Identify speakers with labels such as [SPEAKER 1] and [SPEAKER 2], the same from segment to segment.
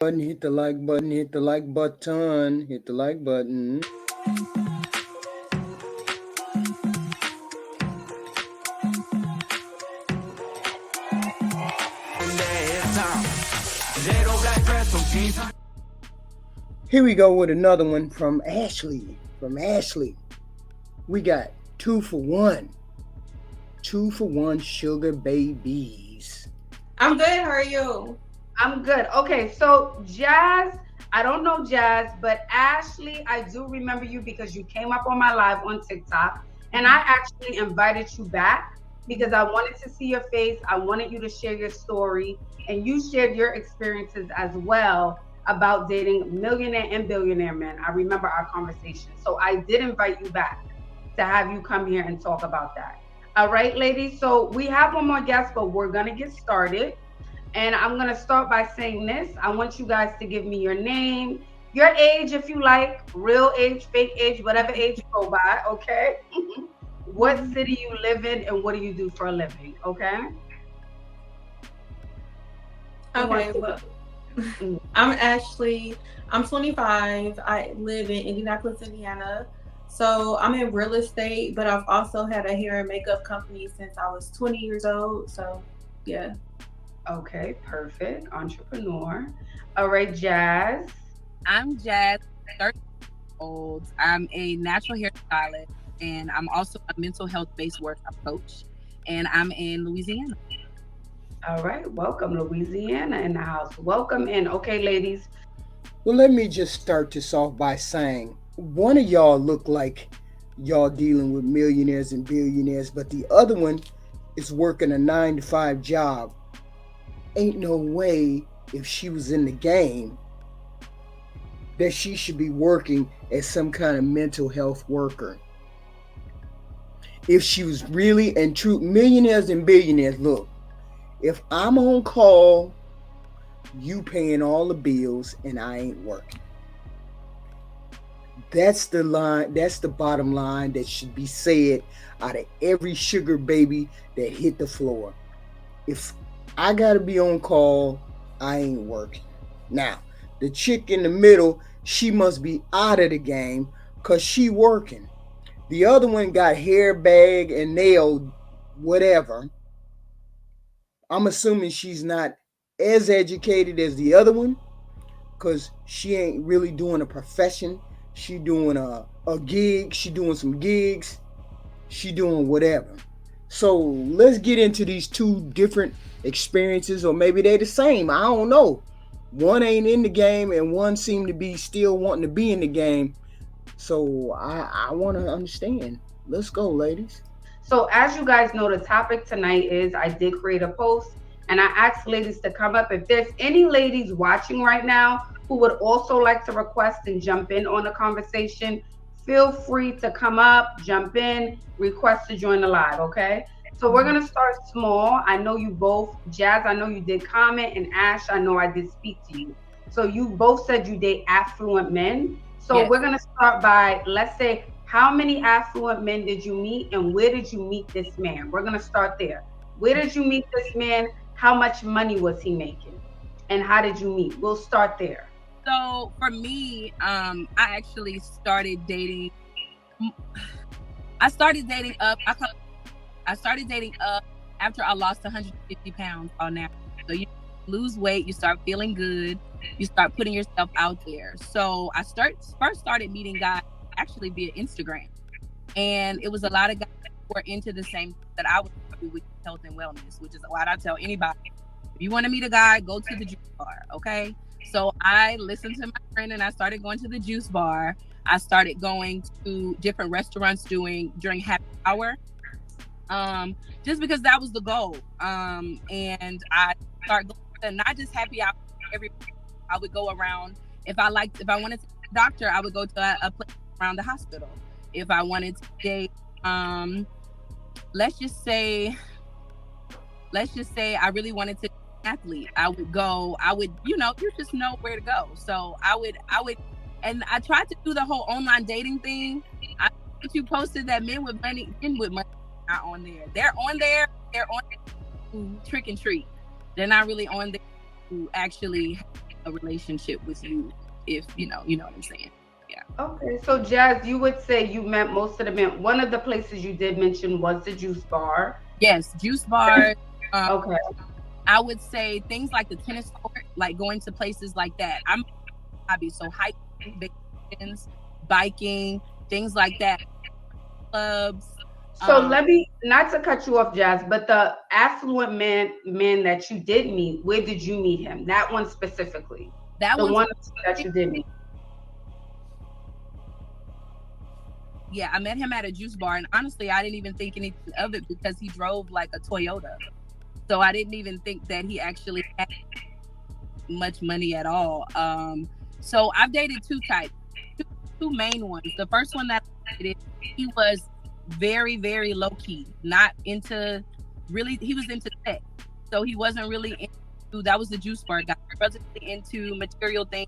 [SPEAKER 1] Button, hit the like button, hit the like button, hit the like button. Here we go with another one from Ashley. From Ashley. We got 2 for 1. 2 for 1 sugar babies.
[SPEAKER 2] I'm good. How are you?
[SPEAKER 3] I'm good. Okay, so Jazz, I don't know Jazz, but Ashley, I do remember you because you came up on my live on TikTok, and I actually invited you back because I wanted to see your face. I wanted you to share your story, and you shared your experiences as well about dating millionaire and billionaire men. I remember our conversation. So I did invite you back to have you come here and talk about that. All right, ladies. So we have one more guest, but we're going to get started. And I'm going to start by saying this. I want you guys to give me your name, your age, if you like, real age, fake age, whatever age you go by, okay? What city you live in and what do you do for a living, okay?
[SPEAKER 2] Okay, well, I'm Ashley. I'm 25. I live in Indianapolis, Indiana. So I'm in real estate, but I've also had a hair and makeup company since I was 20 years old. So, yeah.
[SPEAKER 3] Okay, perfect. Entrepreneur. All right, Jazz.
[SPEAKER 4] I'm Jazz, 30 years old. I'm a natural hairstylist, and I'm also a mental health-based workout coach, and I'm in Louisiana.
[SPEAKER 3] All right, welcome, Louisiana in the house. Welcome in. Okay, ladies.
[SPEAKER 1] Well, let me just start this off by saying one of y'all look like y'all dealing with millionaires and billionaires, but the other one is working a 9-to-5 job. Ain't no way if she was in the game that she should be working as some kind of mental health worker. If she was really and true, millionaires and billionaires, look, if I'm on call, you paying all the bills and I ain't working. That's the line, that's the bottom line that should be said out of every sugar baby that hit the floor. If I gotta be on call, I ain't working. Now, the chick in the middle, she must be out of the game because she working. The other one got hair, bag, and nail, whatever. I'm assuming she's not as educated as the other one because she ain't really doing a profession. She doing a gig. She doing some gigs. She doing whatever. So let's get into these two different experiences, or maybe they're the same. I don't know. One ain't in the game and one seemed to be still wanting to be in the game. So I want to understand. Let's go, ladies.
[SPEAKER 3] So as you guys know, the topic tonight is I did create a post and I asked ladies to come up. If there's any ladies watching right now who would also like to request and jump in on the conversation, feel free to come up, jump in, request to join the live, okay? So we're going to start small. I know you both, Jazz, I know you did comment, and Ash, I know I did speak to you. So you both said you date affluent men. So
[SPEAKER 4] Yes.
[SPEAKER 3] we're going to start by, let's say, how many affluent men did you meet and where did you meet this man? We're going to start there. Where did you meet this man? How much money was he making? And how did you meet? We'll start there.
[SPEAKER 4] So for me, I actually started dating. I started dating up. I started dating up after I lost 150 pounds on average. So you lose weight, you start feeling good, you start putting yourself out there. So I first started meeting guys actually via Instagram, and it was a lot of guys who were into the same that I was with health and wellness, which is what I tell anybody. If you want to meet a guy, go to the juice bar, okay? So I listened to my friend and I started going to the juice bar. I started going to different restaurants during happy hour, just because that was the goal. And I started going to not just happy hour. I would go around. If I wanted to see a doctor, I would go to a place around the hospital. If I wanted to date, let's just say I really wanted to be an athlete, I would, you just know where to go. So I would, and I tried to do the whole online dating thing. You posted that men with money not on there. They're on there to trick and treat. They're not really on there to actually a relationship with you, if you know what I'm saying. Yeah.
[SPEAKER 3] Okay, so Jazz, you would say you met most of the men. One of the places you did mention was the juice bar.
[SPEAKER 4] Yes, juice bars.
[SPEAKER 3] Okay.
[SPEAKER 4] I would say things like the tennis court, like going to places like that. I'm hobby, so hiking, vacations, biking, things like that. Clubs.
[SPEAKER 3] So let me, not to cut you off, Jazz, but the affluent man that you did meet, where did you meet him? That one specifically.
[SPEAKER 4] That
[SPEAKER 3] the one that
[SPEAKER 4] specifically,
[SPEAKER 3] you did meet.
[SPEAKER 4] Yeah, I met him at a juice bar, and honestly, I didn't even think anything of it because he drove like a Toyota. So I didn't even think that he actually had much money at all. So I've dated two types, two main ones. The first one that I dated, he was very, very low key, not into really. He was into tech, so he wasn't really into. That was the juice bar guy. He wasn't really into material things.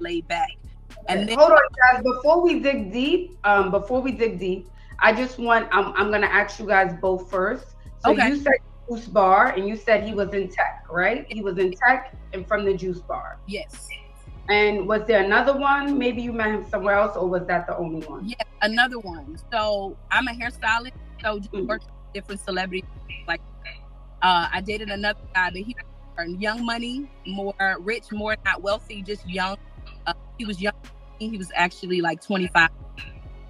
[SPEAKER 4] Laid back. And then,
[SPEAKER 3] hold on, guys. Before we dig deep, I just want. I'm gonna ask you guys both first. So
[SPEAKER 4] okay.
[SPEAKER 3] You said juice bar, and you said he was in tech, right? He was in tech and from the juice bar.
[SPEAKER 4] Yes.
[SPEAKER 3] And was there another one? Maybe you met him somewhere else, or was that the only one?
[SPEAKER 4] Yeah, another one. So I'm a hairstylist, so just working with different celebrities. Like, I dated another guy, but he was young money, more rich, more not wealthy, just young. He was young. He was actually like 25,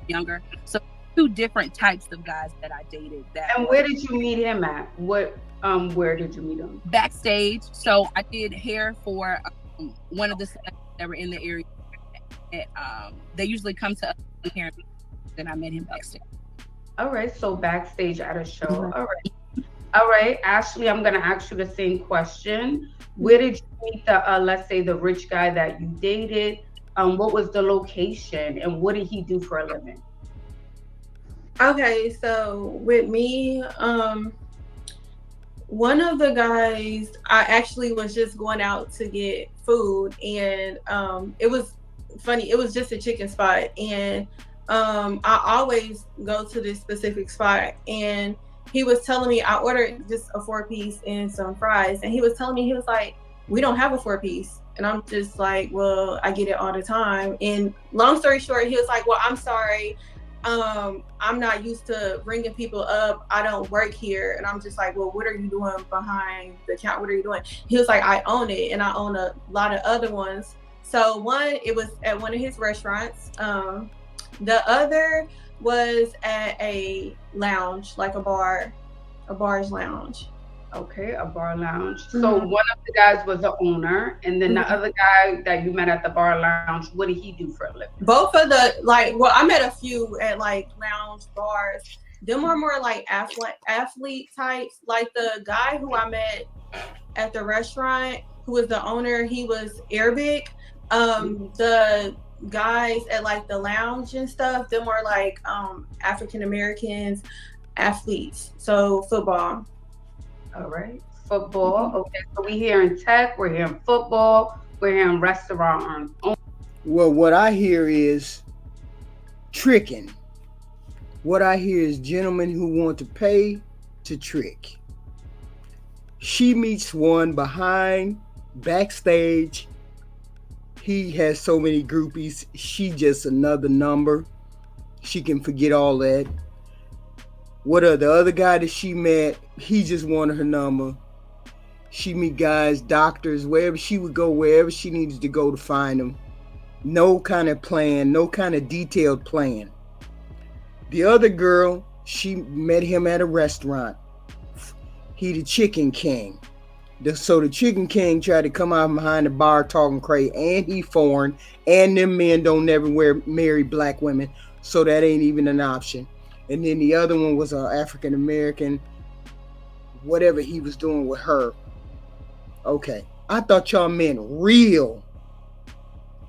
[SPEAKER 4] younger. So two different types of guys that I dated.
[SPEAKER 3] And where did you meet him at? Where did you meet him?
[SPEAKER 4] Backstage. So I did hair for one of the celebrities that were in the area. They usually come to us here, and I met him backstage.
[SPEAKER 3] All right, so backstage at a show. Mm-hmm. All right, Ashley, I'm gonna ask you the same question. Where did you meet the let's say the rich guy that you dated? What was the location, and what did he do for a living?
[SPEAKER 2] Okay, so with me, one of the guys, I actually was just going out to get food, and it was funny. It was just a chicken spot, and I always go to this specific spot. And he was telling me, I ordered just a 4-piece and some fries, and he was telling me, he was like, "We don't have a 4-piece." And I'm just like, "Well, I get it all the time." And long story short, he was like, "Well, I'm sorry. I'm not used to ringing people up. I don't work here." And I'm just like, "Well, what are you doing behind the counter? What are you doing?" He was like, "I own it, and I own a lot of other ones." So one, it was at one of his restaurants. The other was at a lounge, like a bar's lounge.
[SPEAKER 3] Okay, a bar lounge. Mm-hmm. So one of the guys was the owner, and then the other guy that you met at the bar lounge, what did he do for a living?
[SPEAKER 2] Both of the, I met a few at like lounge bars. Them were more like athlete types. Like the guy who I met at the restaurant, who was the owner, he was Arabic. The guys at like the lounge and stuff, them were like African Americans, athletes. So football.
[SPEAKER 3] All right, football. Okay, so we here in tech, we're here in football, we're here in restaurant.
[SPEAKER 1] Well, what I hear is tricking. What I hear is gentlemen who want to pay to trick. She meets one backstage. He has so many groupies. She just another number. She can forget all that. The other guy that she met, he just wanted her number. She meet guys, doctors, wherever she would go, wherever she needed to go to find them. No kind of plan, no kind of detailed plan. The other girl, she met him at a restaurant. He the chicken king. So the chicken king tried to come out behind the bar talking crazy, and he foreign, and them men don't never marry black women, so that ain't even an option. And then the other one was an African American, whatever he was doing with her. Okay, I thought y'all meant real.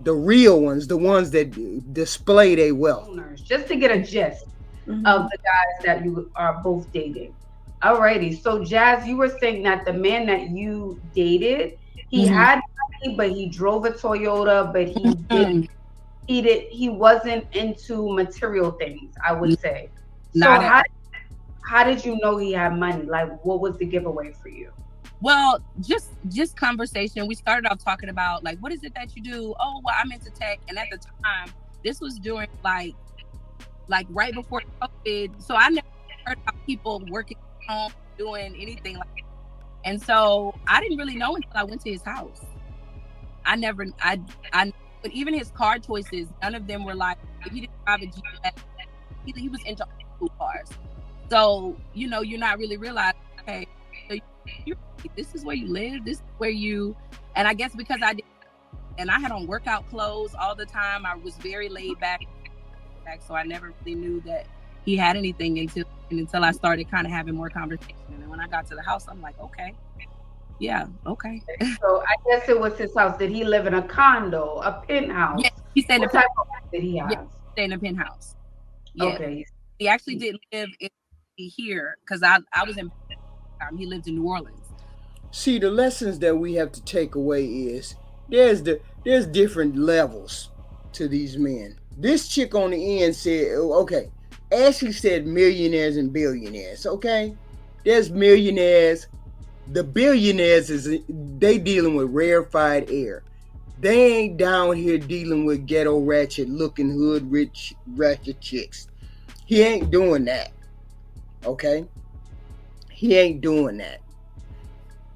[SPEAKER 1] The real ones, the ones that display their wealth.
[SPEAKER 3] Just to get a gist of the guys that you are both dating. Alrighty, so Jazz, you were saying that the man that you dated, he had money, but he drove a Toyota, but he wasn't into material things, I would say. So how did you know he had money? Like, what was the giveaway for you?
[SPEAKER 4] Well, just conversation. We started off talking about like, what is it that you do? Oh, well, I'm into tech, and at the time, this was during like right before COVID, so I never heard about people working from home doing anything like that. And so I didn't really know until I went to his house. I never, but even his car choices, none of them were like, if he didn't drive a GS, he was into old school cars. So, you know, you're not really realizing, okay, so this is where you live, this is where you, and I guess because I did, and I had on workout clothes all the time, I was very laid back, so I never really knew that he had anything until I started kind of having more conversation. And when I got to the house, I'm like, okay, yeah, okay.
[SPEAKER 3] So I guess it was his house. Did he live in a condo, a penthouse?
[SPEAKER 4] Yeah, he stayed in a
[SPEAKER 3] What type of house did he have?
[SPEAKER 4] Yeah, stayed in a penthouse. Yeah.
[SPEAKER 3] Okay.
[SPEAKER 4] He actually didn't live here because I was in. He lived in New Orleans.
[SPEAKER 1] See, the lessons that we have to take away is there's different levels to these men. This chick on the end said, okay, Ashley said millionaires and billionaires, okay? There's millionaires. The billionaires, they dealing with rarefied air. They ain't down here dealing with ghetto ratchet looking hood rich ratchet chicks. He ain't doing that, okay? He ain't doing that.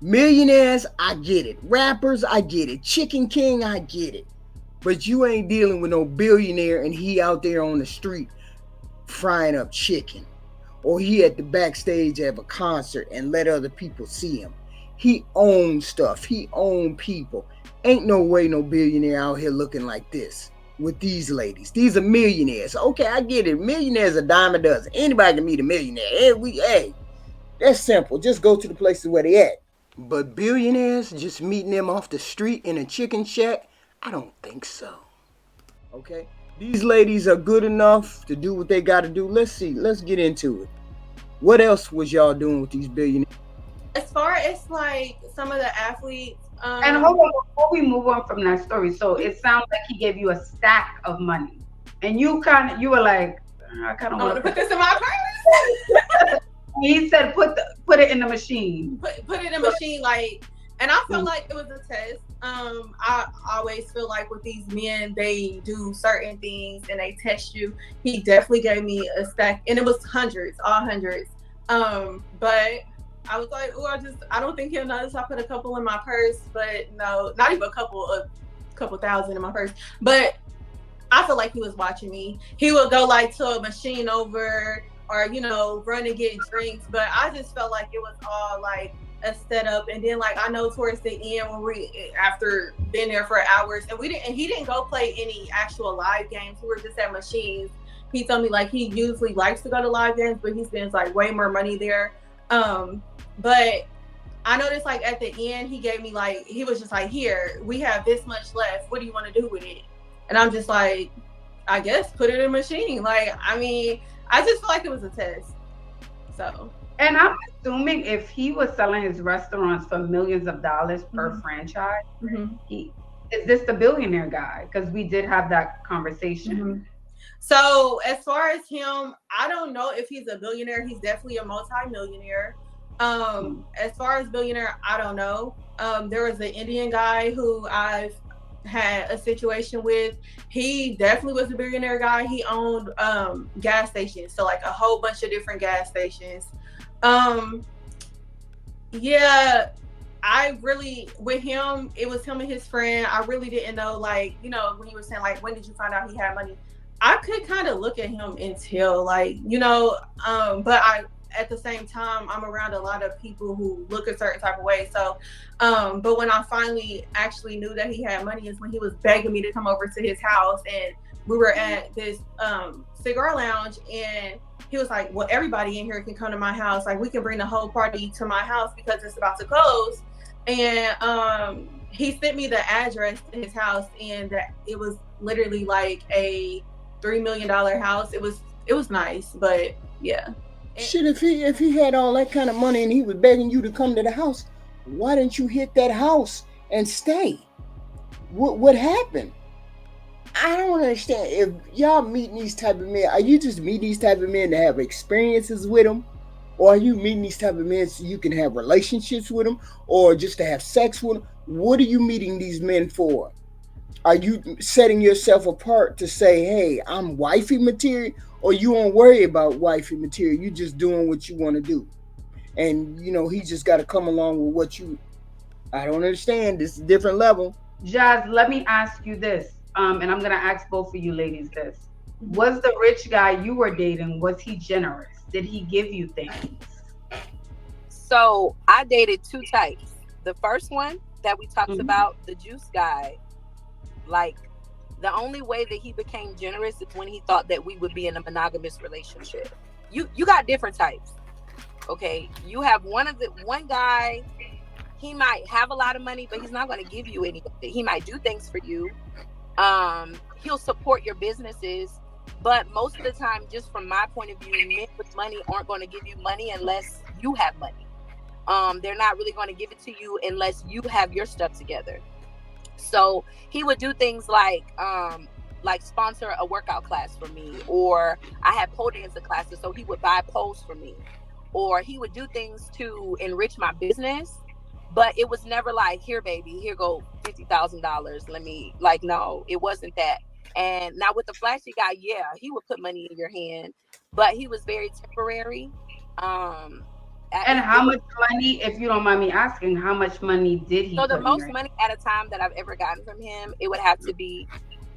[SPEAKER 1] Millionaires, I get it. Rappers, I get it. Chicken King, I get it. But you ain't dealing with no billionaire and he out there on the street frying up chicken. Or he at the backstage of a concert and let other people see him. He owns stuff. He owns people. Ain't no way no billionaire out here looking like this with these ladies. These are millionaires. Okay, I get it. Millionaires a dime a dozen. Anybody can meet a millionaire. Hey, that's simple. Just go to the places where they at. But billionaires, just meeting them off the street in a chicken shack, I don't think so. Okay? These ladies are good enough to do what they got to do. Let's see. Let's get into it. What else was y'all doing with these billionaires?
[SPEAKER 2] As far as like some of the athletes.
[SPEAKER 3] And hold on, before we move on from that story, so it sounds like he gave you a stack of money. And you were like, I kind of want to
[SPEAKER 2] put this in my purse.
[SPEAKER 3] He said, put it in the machine.
[SPEAKER 2] Put it in the machine, like, and I felt like it was a test. I always feel like with these men, they do certain things and they test you. He definitely gave me a stack, and it was hundreds, all hundreds. But I was like, I don't think he'll notice I put a couple in my purse, but no, not even a couple thousand in my purse. But I feel like he was watching me. He would go like to a machine over, or, you know, run and get drinks. But I just felt like it was all like a setup. And then like I know towards the end when after being there for hours, and he didn't go play any actual live games. We were just at machines. He told me like he usually likes to go to live games, but he spends like way more money there. But I noticed like at the end he was just like, here, we have this much left. What do you want to do with it? And I'm just like, I guess put it in a machine. Like, I mean, I just feel like it was a test. So.
[SPEAKER 3] And I'm assuming if he was selling his restaurants for millions of dollars per franchise, is this the billionaire guy? Because we did have that conversation.
[SPEAKER 2] So as far as him, I don't know if he's a billionaire. He's definitely a multi-millionaire. As far as billionaire, I don't know. There was an Indian guy who I've had a situation with. He definitely was a billionaire guy. He owned gas stations, so like a whole bunch of different gas stations. Yeah, I really, with him, it was him and his friend. I really didn't know, like, you know, when you were saying like, when did you find out he had money? I could kind of look at him and tell, like, you know, but at the same time, I'm around a lot of people who look a certain type of way. So, but when I finally actually knew that he had money is when he was begging me to come over to his house, and we were at this cigar lounge, and he was like, well, everybody in here can come to my house. Like, we can bring the whole party to my house because it's about to close. And he sent me the address to his house, and it was literally like a $3 million house. It was nice, but yeah.
[SPEAKER 1] Shit, if he had all that kind of money and he was begging you to come to the house, why didn't you hit that house and stay? What happened? I don't understand. If y'all meeting these type of men, are you just meeting these type of men to have experiences with them? Or are you meeting these type of men so you can have relationships with them, or just to have sex with them? What are you meeting these men for? Are you setting yourself apart to say, hey, I'm wifey material, or you won't worry about wifey material? You just doing what you want to do. And, he just got to come along with what you, I don't understand. This is a different level.
[SPEAKER 3] Jazz, let me ask you this, and I'm gonna ask both of you ladies this. Was the rich guy you were dating, was he generous? Did he give you things?
[SPEAKER 4] So I dated two types. The first one that we talked
[SPEAKER 3] Mhm.
[SPEAKER 4] about, the juice guy, like the only way that he became generous is when he thought that we would be in a monogamous relationship. You got different types. Okay. You have one guy, he might have a lot of money, but he's not going to give you any of it. He might do things for you. He'll support your businesses, but most of the time, just from my point of view, men with money aren't going to give you money unless you have money. They're not really going to give it to you unless you have your stuff together. So he would do things like sponsor a workout class for me, or I had pole dancing classes, so he would buy poles for me, or he would do things to enrich my business. But it was never like, here, baby, here go $50,000. Let me, like, no, it wasn't that. And now with the flashy guy, yeah, he would put money in your hand, but he was very temporary.
[SPEAKER 3] And how much money, if you don't mind me asking, how much money did he
[SPEAKER 4] So the
[SPEAKER 3] put in
[SPEAKER 4] most
[SPEAKER 3] your
[SPEAKER 4] money at a time that I've ever gotten from him, it would have to be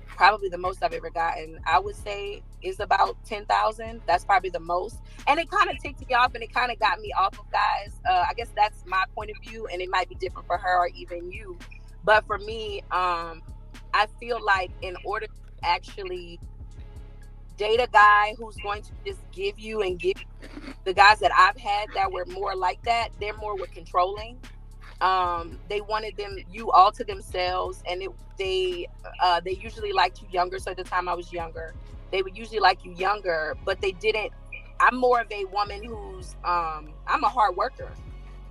[SPEAKER 4] probably the most I've ever gotten, I would say, is about 10,000. That's probably the most. And it kind of ticked me off, and it kind of got me off of guys. I guess that's my point of view, and it might be different for her or even you. But for me, I feel like in order to actually date a guy who's going to just give you and give you, the guys that I've had that were more like that, they're more with controlling. They wanted you all to themselves, and they usually liked you younger. So at the time I was younger, they would usually like you younger, but they didn't. I'm more of a woman who's I'm a hard worker.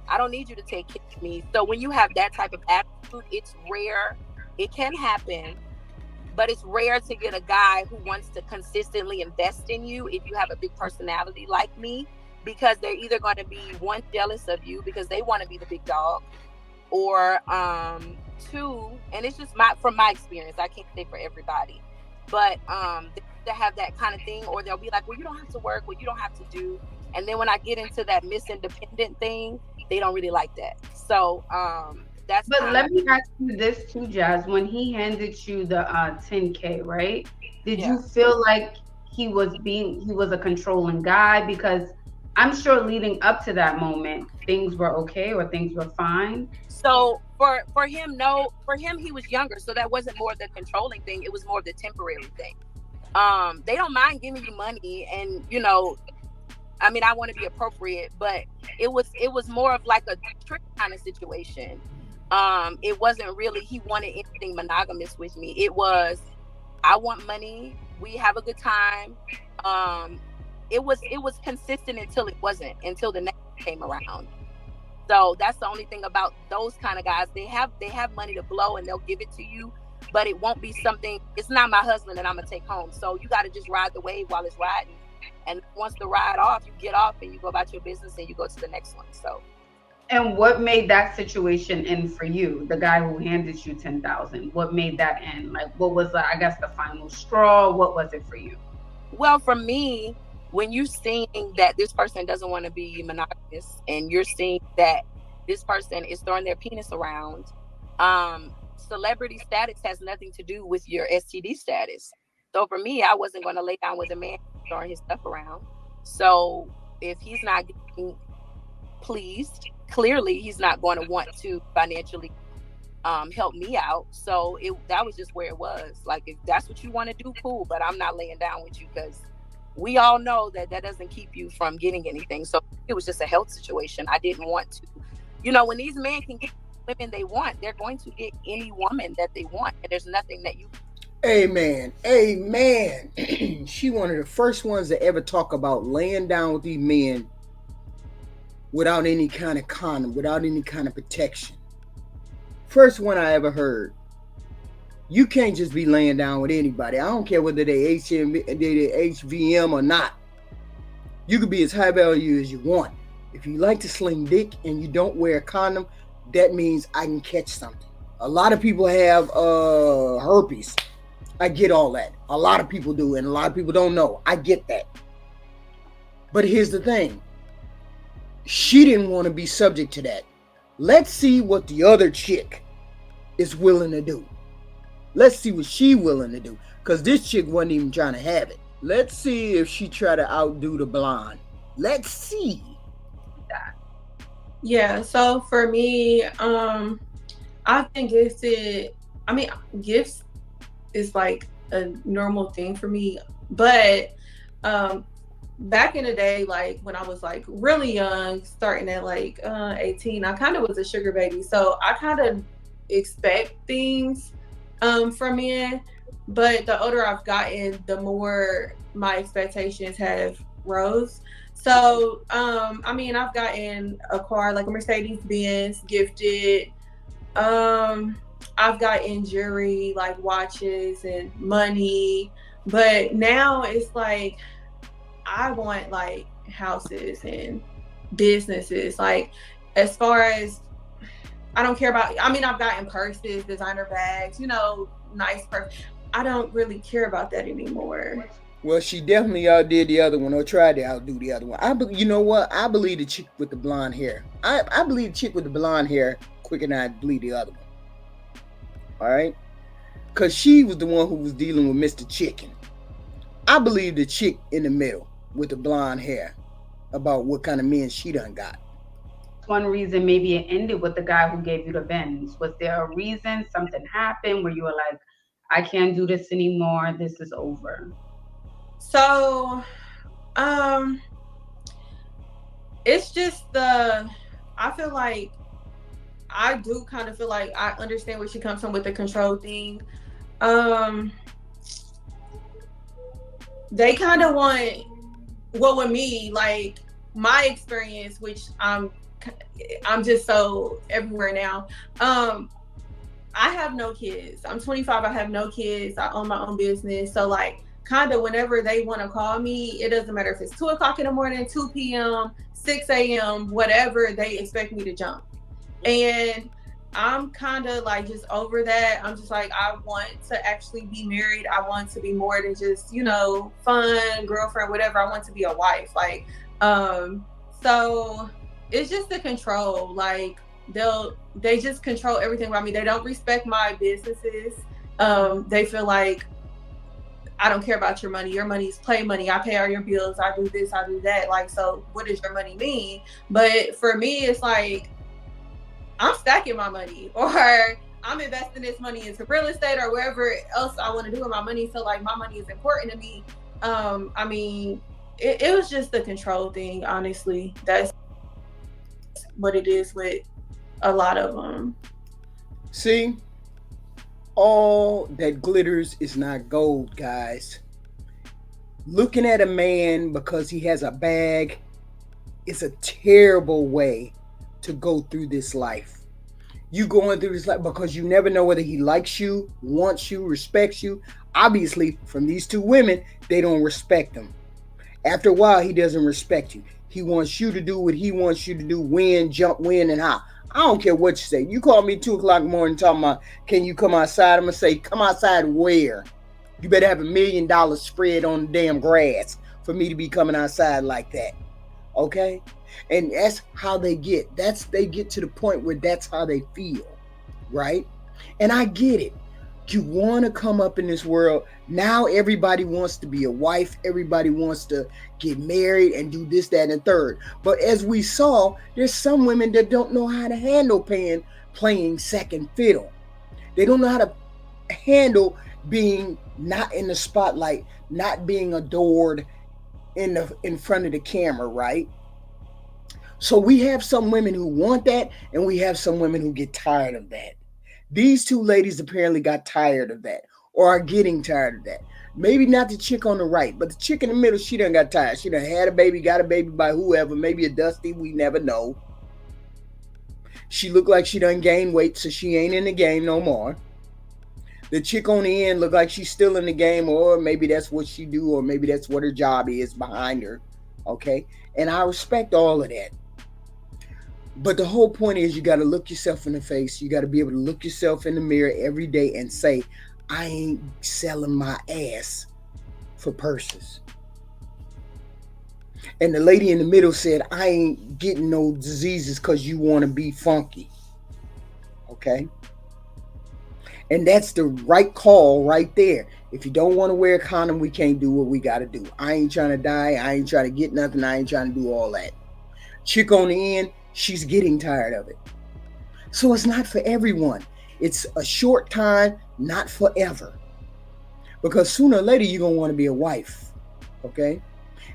[SPEAKER 4] I don't need you to take care of me. So when you have that type of attitude, it's rare. It can happen, but it's rare to get a guy who wants to consistently invest in you if you have a big personality like me, because they're either going to be, one, jealous of you because they want to be the big dog, or two, and it's just from my experience, I can't say for everybody, but they have that kind of thing, or they'll be like, well, you don't have to work, well, you don't have to do. And then when I get into that Miss Independent thing, they don't really like that. So that's.
[SPEAKER 3] But let me ask you this too, Jazz. When he handed you the 10K, right? Did you feel like he was a controlling guy? Because I'm sure leading up to that moment, things were okay or things were fine.
[SPEAKER 4] So for him, no. For him, he was younger, so that wasn't more the controlling thing. It was more of the temporary thing. They don't mind giving you money, and I mean, I want to be appropriate, but it was more of like a trick kind of situation. It wasn't really he wanted anything monogamous with me. It was, I want money, we have a good time. It was consistent until it wasn't, until the next came around. So that's the only thing about those kind of guys. They have money to blow, and they'll give it to you, but it won't be something. It's not my husband that I'm gonna take home. So you got to just ride the wave while it's riding, and once the ride off, you get off and you go about your business and you go to the next one. So.
[SPEAKER 3] And what made that situation end for you? The guy who handed you 10,000. What made that end? Like, what was I guess the final straw? What was it for you?
[SPEAKER 4] Well, for me, when you're seeing that this person doesn't want to be monogamous, and you're seeing that this person is throwing their penis around, celebrity status has nothing to do with your STD status. So for me, I wasn't going to lay down with a man throwing his stuff around. So if he's not getting pleased, clearly he's not going to want to financially help me out. So that was just where it was. Like, if that's what you want to do, cool, but I'm not laying down with you, because we all know that doesn't keep you from getting anything. So it was just a health situation. I didn't want to, when these men can get women they want, they're going to get any woman that they want, and there's nothing that you.
[SPEAKER 1] Amen. She one of the first ones to ever talk about laying down with these men without any kind of condom, without any kind of protection. First one I ever heard. You can't just be laying down with anybody. I don't care whether they HVM or not. You could be as high value as you want. If you like to sling dick and you don't wear a condom, that means I can catch something. A lot of people have herpes. I get all that. A lot of people do, and a lot of people don't know. I get that. But here's the thing. She didn't want to be subject to that. Let's see what the other chick is willing to do. Let's see what she willing to do. Because this chick wasn't even trying to have it. Let's see if she try to outdo the blonde. Let's see.
[SPEAKER 2] Yeah, so for me, I've been gifted. I mean, gifts is like a normal thing for me. But back in the day, like when I was like really young, starting at like 18, I kind of was a sugar baby. So I kind of expect things from men. But the older I've gotten, the more my expectations have rose. So, I mean, I've gotten a car, like a Mercedes-Benz gifted. I've gotten jewelry, like watches and money. But now it's like, I want like houses and businesses. Like, as far as, I don't care about, I mean, I've gotten purses, designer bags, nice purse. I don't really care about that anymore.
[SPEAKER 1] Well, she definitely outdid the other one, or tried to outdo the other one. You know what? I believe the chick with the blonde hair. I believe the chick with the blonde hair quicker than I believe the other one. All right? Because she was the one who was dealing with Mr. Chicken. I believe the chick in the middle with the blonde hair about what kind of men she done got.
[SPEAKER 3] One reason maybe it ended with the guy who gave you the Benz. Was there a reason? Something happened where you were like, I can't do this anymore. This is over.
[SPEAKER 2] So, it's just I feel like I do kind of feel like I understand where she comes from with the control thing. They kind of want, well, with me, like my experience, which I'm just so everywhere now. I have no kids. I'm 25. I have no kids. I own my own business. So like, kind of whenever they want to call me, it doesn't matter if it's 2 o'clock in the morning, 2 p.m., 6 a.m., whatever, they expect me to jump. And I'm kind of like just over that. I'm just like, I want to actually be married. I want to be more than just, fun, girlfriend, whatever. I want to be a wife. Like, so it's just the control. Like, they just control everything about me. They don't respect my businesses. They feel like, I don't care about your money. Your money's play money. I pay all your bills. I do this, I do that. Like, so what does your money mean? But for me, it's like, I'm stacking my money, or I'm investing this money into real estate or wherever else I want to do with my money. So like, my money is important to me. I mean, it was just the control thing, honestly. That's what it is with a lot of them.
[SPEAKER 1] See? All that glitters is not gold, guys. Looking at a man because he has a bag is a terrible way to go through this life. You going through this life because you never know whether he likes you, wants you, respects you. Obviously, from these two women, they don't respect him. After a while, he doesn't respect you. He wants you to do what he wants you to do, when, jump, when, and how. I don't care what you say. You call me 2 o'clock in the morning talking about, can you come outside? I'm going to say, come outside where? You better have $1 million spread on the damn grass for me to be coming outside like that. Okay? And that's how they get. They get to the point where that's how they feel. Right? And I get it. You want to come up in this world. Now everybody wants to be a wife. Everybody wants to get married and do this, that, and the third. But as we saw, there's some women that don't know how to handle playing second fiddle. They don't know how to handle being not in the spotlight, not being adored in front of the camera, right? So we have some women who want that, and we have some women who get tired of that. These two ladies apparently got tired of that, or are getting tired of that. Maybe not the chick on the right, but the chick in the middle, she done got tired. She done had a baby, got a baby by whoever, maybe a Dusty, we never know. She looked like she done gained weight, so she ain't in the game no more. The chick on the end looked like she's still in the game, or maybe that's what she do, or maybe that's what her job is behind her, okay? And I respect all of that. But the whole point is you got to look yourself in the face. You got to be able to look yourself in the mirror every day and say, I ain't selling my ass for purses. And the lady in the middle said, I ain't getting no diseases because you want to be funky. Okay? And that's the right call right there. If you don't want to wear a condom, we can't do what we got to do. I ain't trying to die. I ain't trying to get nothing. I ain't trying to do all that. Chick on the end, she's getting tired of it. So it's not for everyone. It's a short time, not forever. Because sooner or later, you're going to want to be a wife. Okay?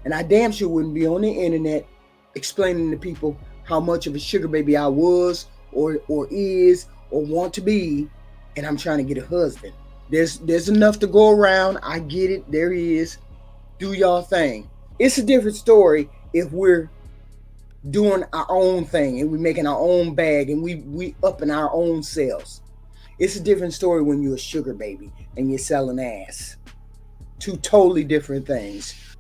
[SPEAKER 1] And I damn sure wouldn't be on the internet explaining to people how much of a sugar baby I was or is or want to be, and I'm trying to get a husband. There's enough to go around. I get it. There is. Do y'all thing. It's a different story if we're doing our own thing and we're making our own bag and we upping our own sales. It's a different story when you're a sugar baby and you're selling ass. Two totally different things.